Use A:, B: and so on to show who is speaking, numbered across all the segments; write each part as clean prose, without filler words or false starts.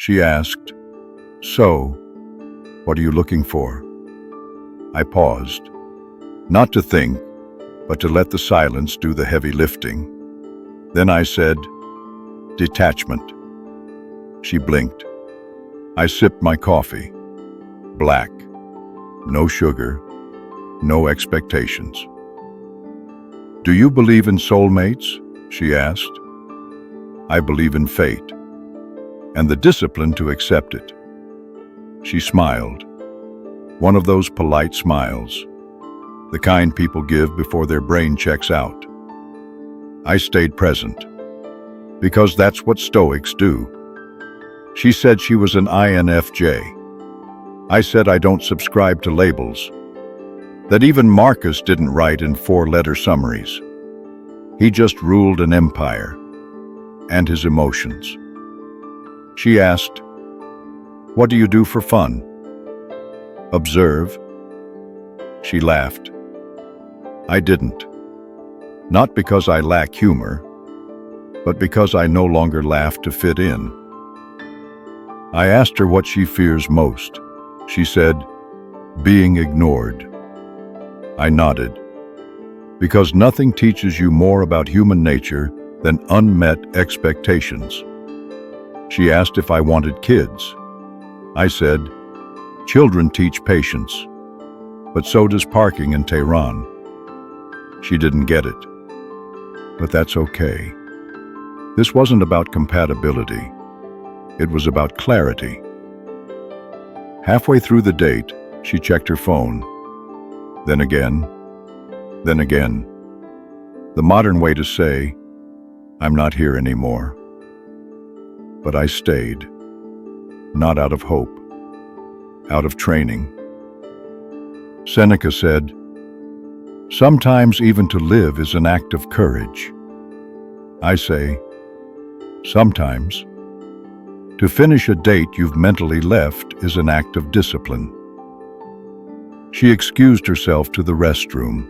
A: She asked, "So, what are you looking for?" I paused, not to think, but to let the silence do the heavy lifting. Then I said, "Detachment." She blinked. I sipped my coffee. Black. No sugar. No expectations. "Do you believe in soulmates?" she asked. "I believe in fate, and the discipline to accept it." She smiled. One of those polite smiles, the kind people give before their brain checks out. I stayed present, because that's what Stoics do. She said she was an INFJ. I said I don't subscribe to labels, that even Marcus didn't write in 4-letter summaries. He just ruled an empire, and his emotions. She asked, "What do you do for fun?" "Observe." She laughed. I didn't. Not because I lack humor, but because I no longer laugh to fit in. I asked her what she fears most. She said, "Being ignored." I nodded. Because nothing teaches you more about human nature than unmet expectations. She asked if I wanted kids. I said, "Children teach patience, but so does parking in Tehran." She didn't get it. But that's okay. This wasn't about compatibility. It was about clarity. Halfway through the date, she checked her phone. Then again. Then again. The modern way to say, "I'm not here anymore." But I stayed. Not out of hope. Out of training. Seneca said, "Sometimes even to live is an act of courage." I say, sometimes. To finish a date you've mentally left is an act of discipline. She excused herself to the restroom.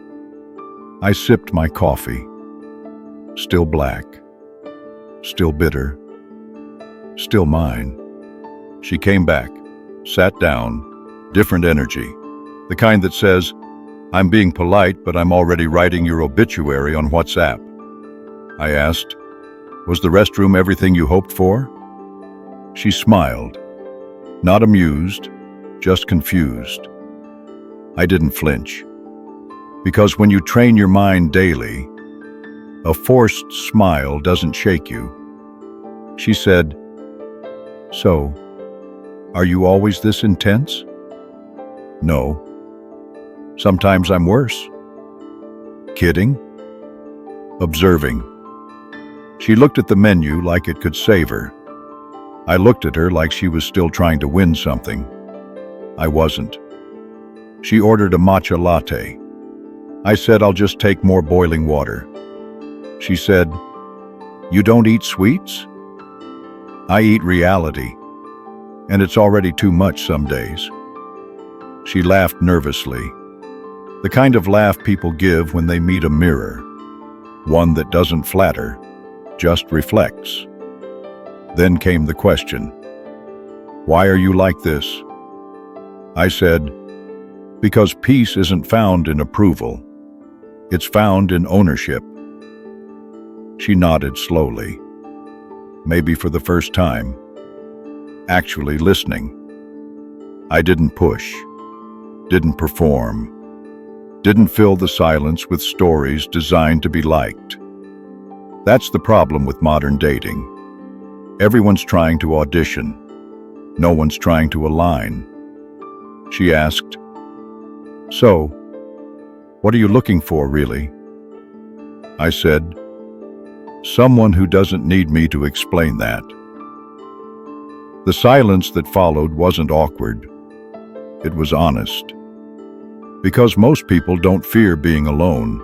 A: I sipped my coffee. Still black. Still bitter. Still mine. She came back, sat down, different energy. The kind that says, "I'm being polite, but I'm already writing your obituary on WhatsApp." I asked, "Was the restroom everything you hoped for?" She smiled, not amused, just confused. I didn't flinch, because when you train your mind daily, a forced smile doesn't shake you. She said, "So, are you always this intense?" "No. Sometimes I'm worse." "Kidding?" "Observing." She looked at the menu like it could save her. I looked at her like she was still trying to win something. I wasn't. She ordered a matcha latte. I said, "I'll just take more boiling water." She said, "You don't eat sweets?" "I eat reality, and it's already too much some days." She laughed nervously, the kind of laugh people give when they meet a mirror, one that doesn't flatter, just reflects. Then came the question, "Why are you like this?" I said, "Because peace isn't found in approval. It's found in ownership." She nodded slowly, maybe for the first time, actually listening. I didn't push, didn't perform, didn't fill the silence with stories designed to be liked. That's the problem with modern dating. Everyone's trying to audition. No one's trying to align. She asked, "So, what are you looking for, really?" I said, "Someone who doesn't need me to explain that." The silence that followed wasn't awkward. It was honest. Because most people don't fear being alone.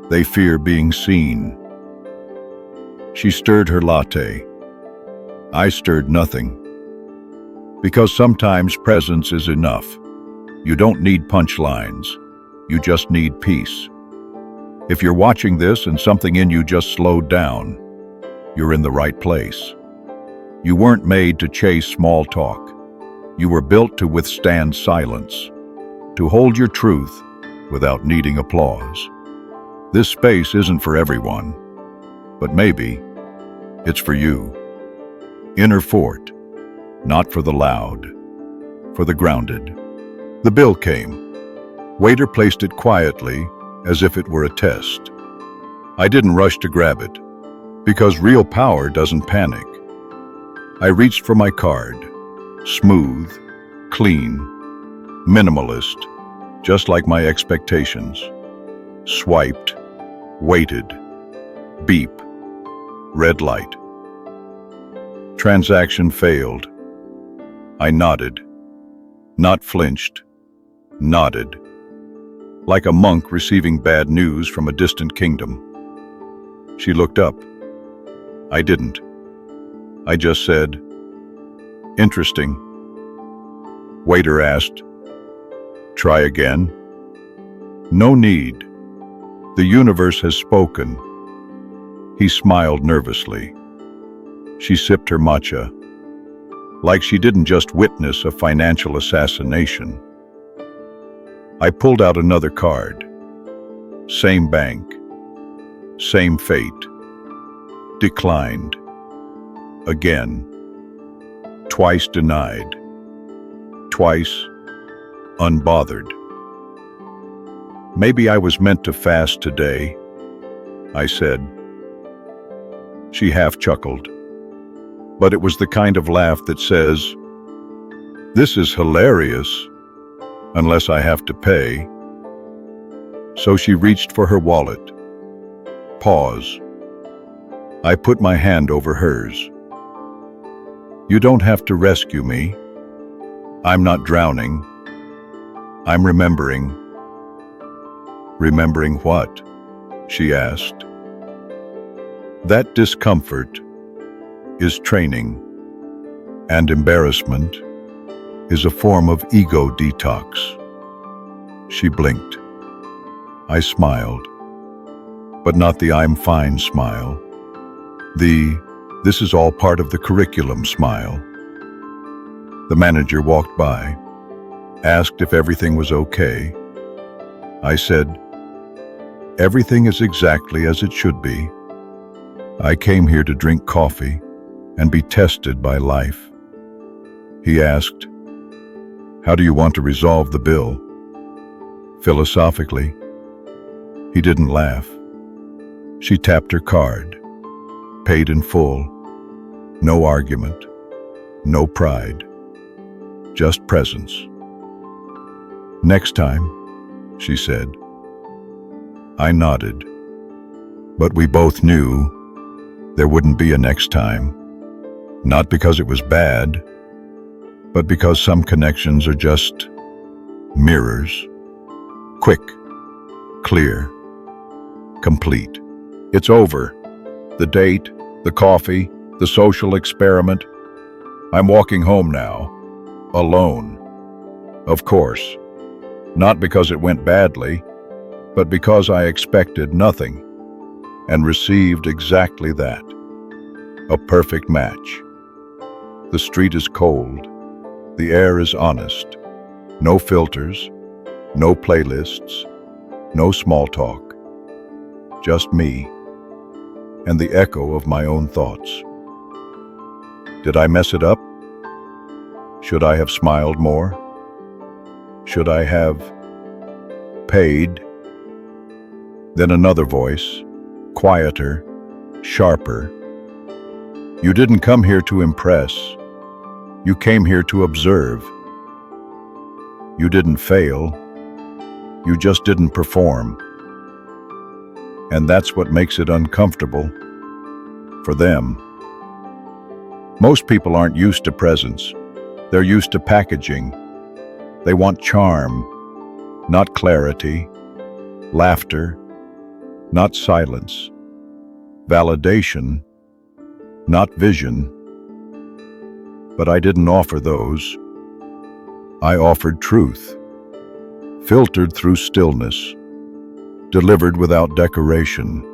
A: They fear being seen. She stirred her latte. I stirred nothing. Because sometimes presence is enough. You don't need punchlines. You just need peace. If you're watching this and something in you just slowed down, you're in the right place. You weren't made to chase small talk. You were built to withstand silence, to hold your truth without needing applause. This space isn't for everyone, but maybe it's for you. Inner fort, not for the loud, for the grounded. The bill came. Waiter placed it quietly, as if it were a test. I didn't rush to grab it, because real power doesn't panic. I reached for my card, smooth, clean, minimalist, just like my expectations. Swiped, waited, beep, red light. Transaction failed. I nodded, not flinched, nodded, like a monk receiving bad news from a distant kingdom. She looked up. I didn't. I just said, "Interesting." Waiter asked, "Try again?" "No need. The universe has spoken." He smiled nervously. She sipped her matcha, like she didn't just witness a financial assassination. I pulled out another card. Same bank. Same fate. Declined. Again. Twice denied. Twice unbothered. "Maybe I was meant to fast today," I said. She half chuckled, but it was the kind of laugh that says, "This is hilarious, unless I have to pay." So she reached for her wallet. Pause. I put my hand over hers. "You don't have to rescue me. I'm not drowning. I'm remembering." "Remembering what?" she asked. "That discomfort is training, and embarrassment is a form of ego detox." She blinked. I smiled, but not the "I'm fine" smile. This is all part of the curriculum smile. The manager walked by, asked if everything was okay. I said, "Everything is exactly as it should be. I came here to drink coffee and be tested by life." He asked, "How do you want to resolve the bill?" Philosophically. He didn't laugh. She tapped her card, paid in full. No argument, no pride, just presence. "Next time," she said. I nodded, but we both knew there wouldn't be a next time. Not because it was bad, but because some connections are just mirrors. Quick, clear, complete. It's over. The date, the coffee, the social experiment. I'm walking home now, alone. Of course, not because it went badly, but because I expected nothing and received exactly that. A perfect match. The street is cold. The air is honest. No filters, no playlists, no small talk. Just me and the echo of my own thoughts. Did I mess it up? Should I have smiled more? Should I have paid? Then another voice, quieter, sharper. "You didn't come here to impress. You came here to observe. You didn't fail. You just didn't perform." And that's what makes it uncomfortable for them. Most people aren't used to presence. They're used to packaging. They want charm, not clarity, laughter, not silence, validation, not vision. But I didn't offer those. I offered truth, filtered through stillness, delivered without decoration.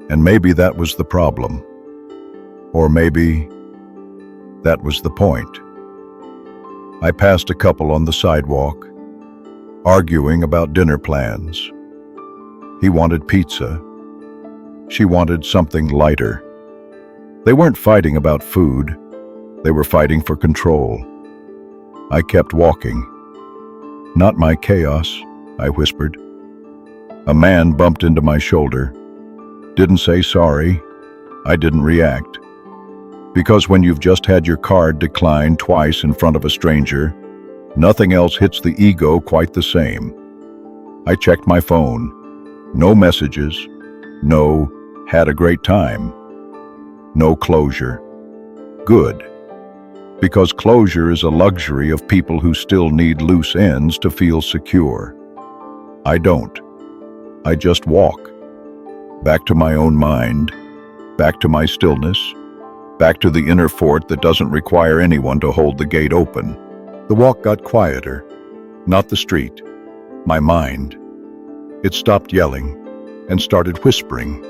A: And maybe that was the problem. Or maybe That was the point. I passed a couple on the sidewalk, arguing about dinner plans. He wanted pizza. She wanted something lighter. They weren't fighting about food. They were fighting for control. I kept walking. "Not my chaos," I whispered. A man bumped into my shoulder. Didn't say sorry. I didn't react. Because when you've just had your card declined twice in front of a stranger, nothing else hits the ego quite the same. I checked my phone. No messages. No, "had a great time." No closure. Good. Because closure is a luxury of people who still need loose ends to feel secure. I don't. I just walk. Back to my own mind. Back to my stillness. Back to the inner fort that doesn't require anyone to hold the gate open. The walk got quieter. Not the street. My mind. It stopped yelling and started whispering.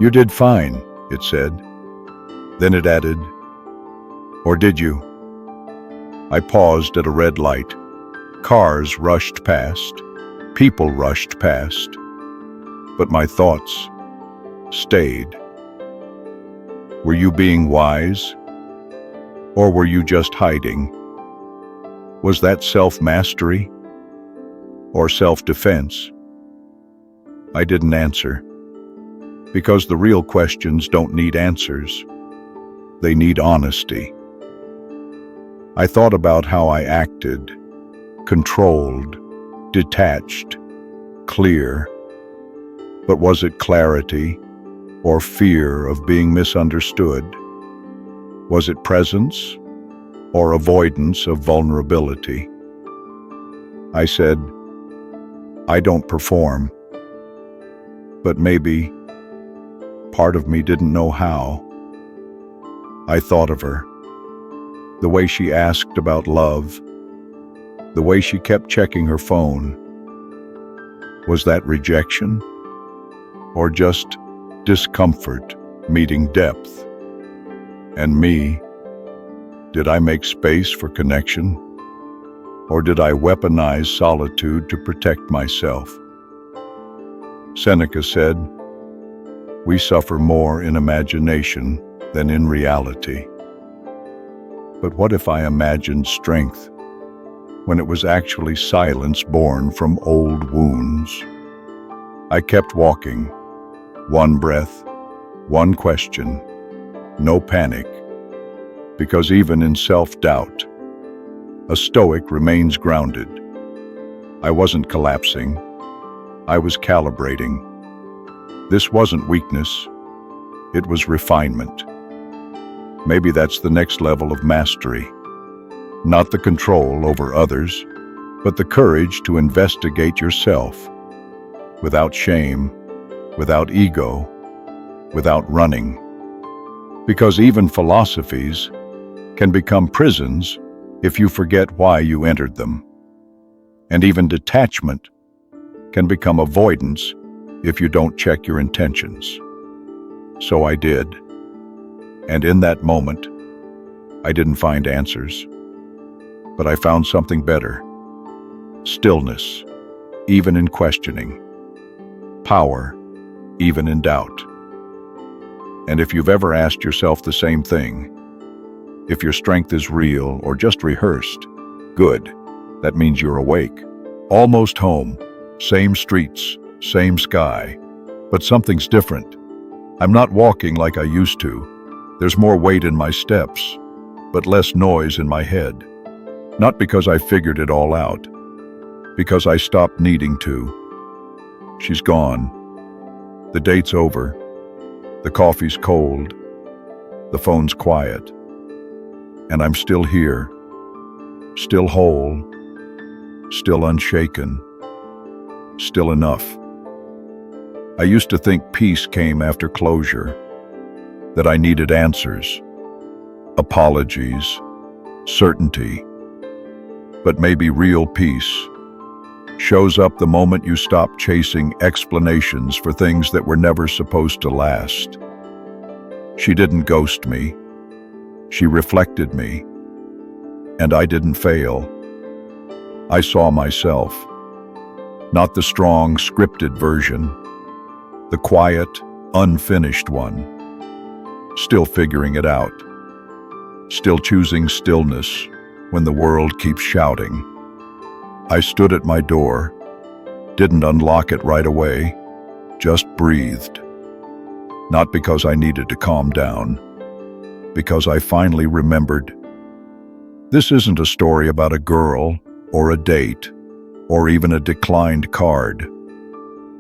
A: "You did fine," it said. Then it added, "Or did you?" I paused at a red light. Cars rushed past. People rushed past. But my thoughts stayed. Were you being wise? Or were you just hiding? Was that self-mastery? Or self-defense? I didn't answer. Because the real questions don't need answers. They need honesty. I thought about how I acted, controlled, detached, clear. But was it clarity or fear of being misunderstood? Was it presence or avoidance of vulnerability? I said, "I don't perform." But maybe part of me didn't know how. I thought of her. The way she asked about love. The way she kept checking her phone. Was that rejection? Or just discomfort meeting depth? And me, did I make space for connection? Or did I weaponize solitude to protect myself? Seneca said, "We suffer more in imagination than in reality." But what if I imagined strength when it was actually silence born from old wounds? I kept walking. One breath, one question, no panic. Because even in self-doubt, a Stoic remains grounded. I wasn't collapsing. I was calibrating. This wasn't weakness. It was refinement. Maybe that's the next level of mastery. Not the control over others, but the courage to investigate yourself without shame, without ego, without running. Because even philosophies can become prisons if you forget why you entered them. And even detachment can become avoidance if you don't check your intentions. So I did. And in that moment, I didn't find answers. But I found something better. Stillness, even in questioning. Power, even in doubt. And if you've ever asked yourself the same thing, if your strength is real or just rehearsed, good. That means you're awake. Almost home. Same streets, same sky. But something's different. I'm not walking like I used to. There's more weight in my steps, but less noise in my head. Not because I figured it all out. Because I stopped needing to. She's gone. The date's over. The coffee's cold. The phone's quiet. And I'm still here. Still whole. Still unshaken. Still enough. I used to think peace came after closure. That I needed answers. Apologies. Certainty. But maybe real peace shows up the moment you stop chasing explanations for things that were never supposed to last. She didn't ghost me. She reflected me, and I didn't fail. I saw myself, not the strong, scripted version, the quiet, unfinished one, still figuring it out, still choosing stillness when the world keeps shouting. I stood at my door, didn't unlock it right away, just breathed. Not because I needed to calm down, because I finally remembered. This isn't a story about a girl or a date or even a declined card.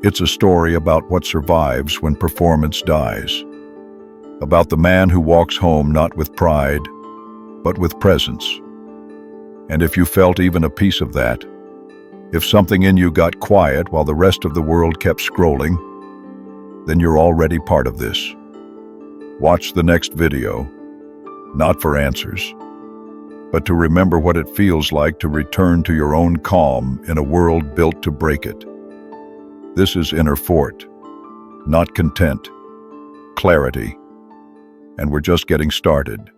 A: It's a story about what survives when performance dies. About the man who walks home not with pride, but with presence. And if you felt even a piece of that, if something in you got quiet while the rest of the world kept scrolling, then you're already part of this. Watch the next video, not for answers, but to remember what it feels like to return to your own calm in a world built to break it. This is Inner Fort, not content, clarity, and we're just getting started.